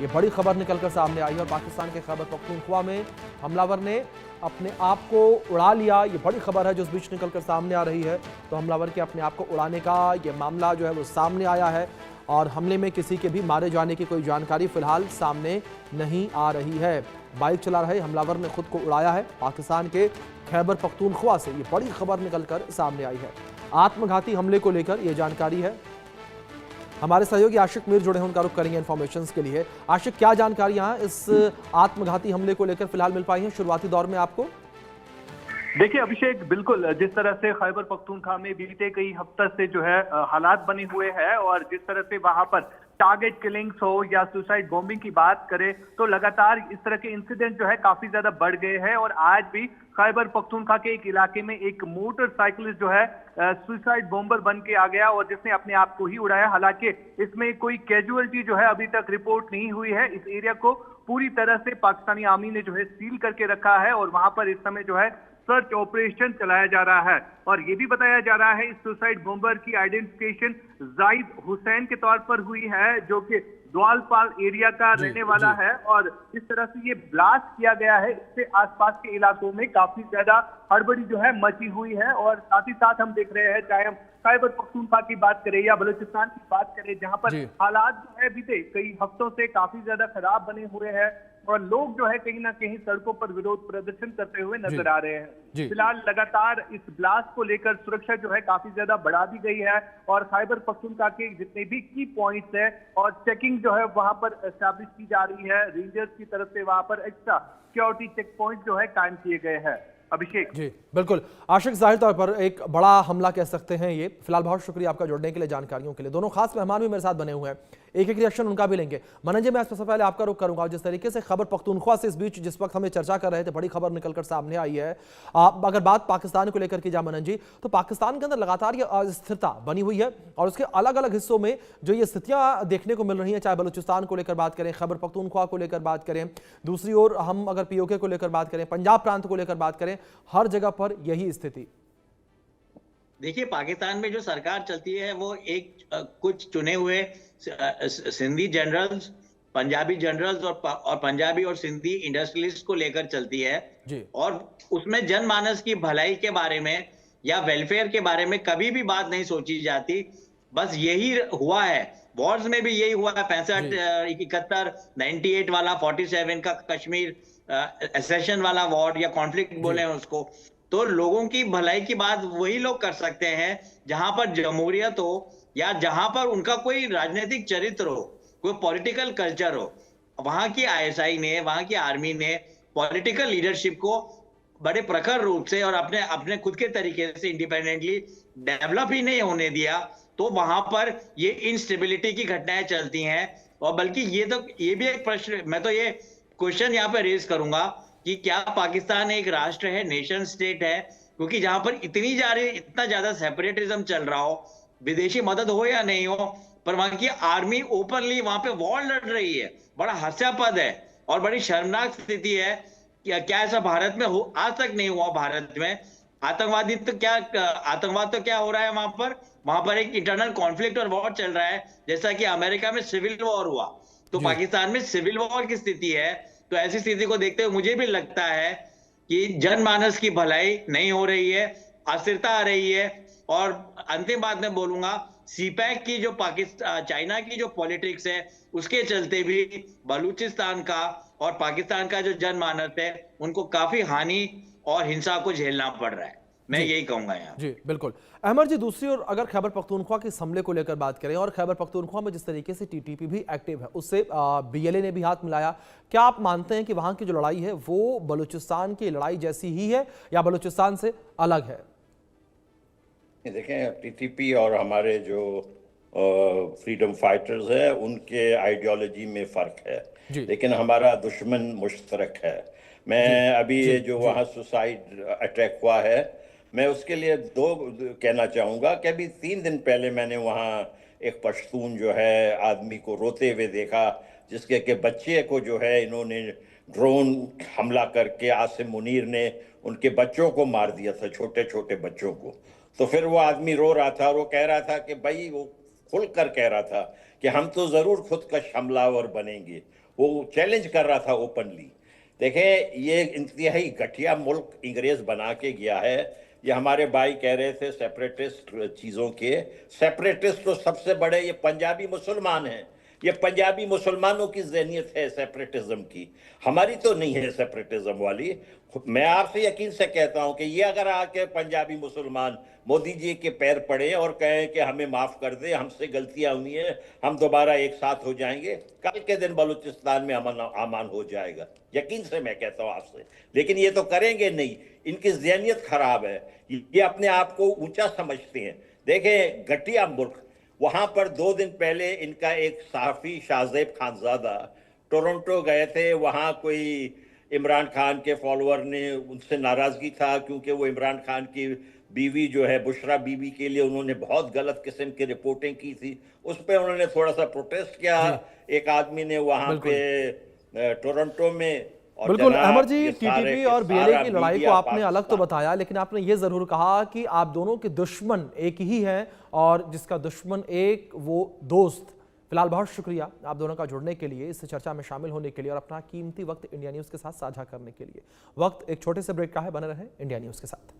ये बड़ी खबर निकलकर सामने आई है और पाकिस्तान के खैबर पख्तूनख्वा में हमलावर ने अपने आप को उड़ा लिया। ये बड़ी खबर है जो इस बीच निकलकर सामने आ रही है। तो हमलावर के अपने आप को उड़ाने का ये मामला जो है वो सामने आया है और हमले में किसी के भी मारे जाने की कोई जानकारी फिलहाल सामने नहीं आ रही है। बाइक चला रहे हमलावर ने खुद को उड़ाया है। पाकिस्तान के खैबर पख्तूनख्वा से ये बड़ी खबर निकलकर सामने आई है। आत्मघाती हमले को लेकर ये जानकारी है। हमारे सहयोगी आशिक मीर जुड़े हैं, उनका रुख करेंगे इन्फॉर्मेशन के लिए। आशिक, क्या जानकारियां इस आत्मघाती हमले को लेकर फिलहाल मिल पाई हैं शुरुआती दौर में आपको? देखिए अभिषेक, बिल्कुल जिस तरह से खैबर पख्तूनख्वा में बीते कई हफ्ते से जो है हालात बने हुए हैं और जिस तरह से वहां पर टारगेट किलिंग्स हो या सुसाइड बॉम्बिंग की बात करें तो लगातार इस तरह के इंसिडेंट जो है काफी ज्यादा बढ़ गए हैं। और आज भी खैबर पख्तूनख्वा के एक इलाके में एक मोटरसाइकिलिस्ट जो है सुसाइड बॉम्बर बन के आ गया और जिसने अपने आप को ही उड़ाया। हालांकि इसमें कोई कैजुअलिटी जो है अभी तक रिपोर्ट नहीं हुई है। इस एरिया को पूरी तरह से पाकिस्तानी आर्मी ने जो है सील करके रखा है और वहां पर इस समय जो है सर्च ऑपरेशन चलाया जा रहा है। और ये भी बताया जा रहा है इस सुसाइड बॉम्बर की आइडेंटिफिकेशन जाहिद हुसैन के तौर पर हुई है, जो कि द्वालपाल एरिया का रहने वाला है। और जिस तरह से ये ब्लास्ट किया गया है इससे आसपास के इलाकों में काफी ज्यादा हड़बड़ी जो है मची हुई है। और साथ ही साथ हम देख रहे हैं, चाहे हम खैबर पख्तूनख्वा की बात करें या बलूचिस्तान की बात करें, जहां पर हालात जो है बीते कई हफ्तों से काफी ज्यादा खराब बने हुए हैं और लोग जो है कहीं ना कहीं सड़कों पर विरोध प्रदर्शन करते हुए नजर आ रहे हैं। फिलहाल लगातार इस ब्लास्ट को लेकर सुरक्षा जो है काफी ज्यादा बढ़ा दी गई है और खैबर पख्तूनख्वा के जितने भी की पॉइंट्स है और चेकिंग जो है वहां पर एस्टैब्लिश की जा रही है। रेंजर्स की तरफ से वहां पर एक्स्ट्रा सिक्योरिटी चेक पॉइंट जो है कायम किए गए हैं। अभिषेक जी बिल्कुल आशिक, जाहिर तौर पर एक बड़ा हमला कह सकते हैं ये। फिलहाल बहुत शुक्रिया आपका जुड़ने के लिए, जानकारियों के लिए। दोनों खास मेहमान भी मेरे साथ बने हुए हैं, एक एक रिएक्शन उनका भी लेंगे। मनन जी, मैं सबसे पहले आपका रुख करूंगा। जिस तरीके से खबर पख्तूनख्वा से इस बीच जिस वक्त हमें चर्चा कर रहे थे बड़ी खबर निकलकर सामने आई है, अगर बात पाकिस्तान को लेकर की जाए मनन जी, तो पाकिस्तान के अंदर लगातार ये अस्थिरता बनी हुई है और उसके अलग अलग हिस्सों में जो ये स्थितियां देखने को मिल रही हैं, चाहे बलूचिस्तान को लेकर बात करें, खैबर पख्तूनख्वा को लेकर बात करें, दूसरी ओर हम अगर पीओके को लेकर बात करें, पंजाब प्रांत को लेकर बात करें, हर जगह पर यही स्थिति। देखिए, पाकिस्तान में जो सरकार चलती है वो एक कुछ चुने हुए सिंधी जनरल्स, पंजाबी जनरल्स और पंजाबी और सिंधी इंडस्ट्रियलिस्ट को लेकर चलती है जी। और उसमें जनमानस की भलाई के बारे में या वेलफेयर के बारे में कभी भी बात नहीं सोची जाती। बस यही हुआ है, वॉर्स में भी यही हुआ है। 65, 71, 98 वाला, 47 का कश्मीर एसेशन वाला वॉर या कॉन्फ्लिक्ट बोले हैं उसको। तो लोगों की भलाई की बात वही लोग कर सकते हैं जहां पर जमहूरियत हो या जहां पर उनका कोई राजनीतिक चरित्र हो, कोई पॉलिटिकल कल्चर हो। वहां की आईएसआई ने, वहां की आर्मी ने पॉलिटिकल लीडरशिप को बड़े प्रखर रूप से और अपने अपने खुद के तरीके से इंडिपेंडेंटली डेवलप ही नहीं होने दिया। तो वहां पर ये इनस्टेबिलिटी की घटनाएं चलती हैं। और बल्कि ये भी एक प्रश्न, मैं तो ये क्वेश्चन यहाँ पे रेज करूंगा कि क्या पाकिस्तान एक राष्ट्र है, नेशन स्टेट है? क्योंकि जहां पर इतना ज्यादा सेपरेटिज्म चल रहा हो, विदेशी मदद हो या नहीं हो, पर वहां की आर्मी ओपनली वहां पे वॉर लड़ रही है। बड़ा हास्यास्पद है और बड़ी शर्मनाक स्थिति है। क्या ऐसा भारत में आज तक नहीं हुआ। भारत में आतंकवाद तो क्या हो रहा है वहां पर एक इंटरनल कॉन्फ्लिक्ट और वॉर चल रहा है, जैसा कि अमेरिका में सिविल वॉर हुआ। तो पाकिस्तान में सिविल वॉर की स्थिति है। तो ऐसी स्थिति को देखते हुए मुझे भी लगता है कि जनमानस की भलाई नहीं हो रही है, अस्थिरता आ रही है। और अंतिम बात मैं बोलूंगा, सीपैक की जो चाइना की जो पॉलिटिक्स है उसके चलते भी बलूचिस्तान का और पाकिस्तान का जो जनमानस है उनको काफी हानि और हिंसा को झेलना पड़ रहा है। मैं यही कहूंगा यहाँ। जी बिल्कुल। अहमद जी, दूसरी ओर अगर खैबर पख्तूनख्वा के हमले को लेकर बात करें और खैबर पख्तूनख्वा में जिस तरीके से टीटीपी भी एक्टिव है, उससे बीएलए ने भी हाथ मिलाया, क्या आप मानते हैं कि वहां की जो लड़ाई है वो बलूचिस्तान की लड़ाई जैसी ही है या बलूचिस्तान से अलग है? देखें, टीटीपी और हमारे जो फ्रीडम फाइटर्स है उनके आइडियोलॉजी में फर्क है, लेकिन हमारा दुश्मन मुश्तरक है। मैं अभी ये जो वहाँ सुसाइड अटैक हुआ है, मैं उसके लिए दो कहना चाहूँगा कि अभी 3 दिन पहले मैंने वहाँ एक पश्तून जो है आदमी को रोते हुए देखा, जिसके के बच्चे को जो है इन्होंने ड्रोन हमला करके, आसिम मुनीर ने उनके बच्चों को मार दिया था, छोटे छोटे बच्चों को। तो फिर वो आदमी रो रहा था और वो कह रहा था कि भाई, वो खुलकर कह रहा था कि हम तो जरूर खुद का हमलावर बनेंगे। वो चैलेंज कर रहा था ओपनली। देखें, ये इंतहाई घटिया मुल्क अंग्रेज बना के गया है। ये हमारे भाई कह रहे थे सेपरेटिस्ट चीजों के, सेपरेटिस्ट तो सबसे बड़े ये पंजाबी मुसलमान हैं। ये पंजाबी मुसलमानों की ज़हनियत है सेपरेटिज्म की, हमारी तो नहीं है सेपरेटिज्म वाली। मैं आपसे यकीन से कहता हूं कि ये अगर आके पंजाबी मुसलमान मोदी जी के पैर पड़े और कहें कि हमें माफ कर दे, हमसे गलतियां हुई हैं, हम दोबारा एक साथ हो जाएंगे, कल के दिन बलूचिस्तान में अमान हो जाएगा, यकीन से मैं कहता हूं आपसे। लेकिन ये तो करेंगे नहीं, इनकी ज़हनियत खराब है, ये अपने आप को ऊंचा समझते हैं। देखें, घटिया मुल्क, वहां पर 2 दिन पहले इनका एक सहाफी शाहजेब खानजादा टोरंटो गए थे। वहां कोई इमरान खान के फॉलोअर ने उनसे नाराजगी था क्योंकि वो इमरान खान की बीवी जो है बुशरा बीबी के लिए उन्होंने बहुत गलत किस्म की रिपोर्टिंग की थी, उस पर उन्होंने थोड़ा सा प्रोटेस्ट किया एक आदमी ने वहां पे टोरंटो में। और बिल्कुल अहमद जी, ये टीटीपी और बीएलए की लड़ाई को आपने अलग तो बताया, लेकिन आपने ये जरूर कहा कि आप दोनों के दुश्मन एक ही हैं और जिसका दुश्मन एक वो दोस्त। फिलहाल बहुत शुक्रिया आप दोनों का जुड़ने के लिए, इस चर्चा में शामिल होने के लिए और अपना कीमती वक्त इंडिया न्यूज़ के साथ साझा करने के लिए। वक्त एक छोटे से ब्रेक का है, बने रहें इंडिया न्यूज़ के साथ।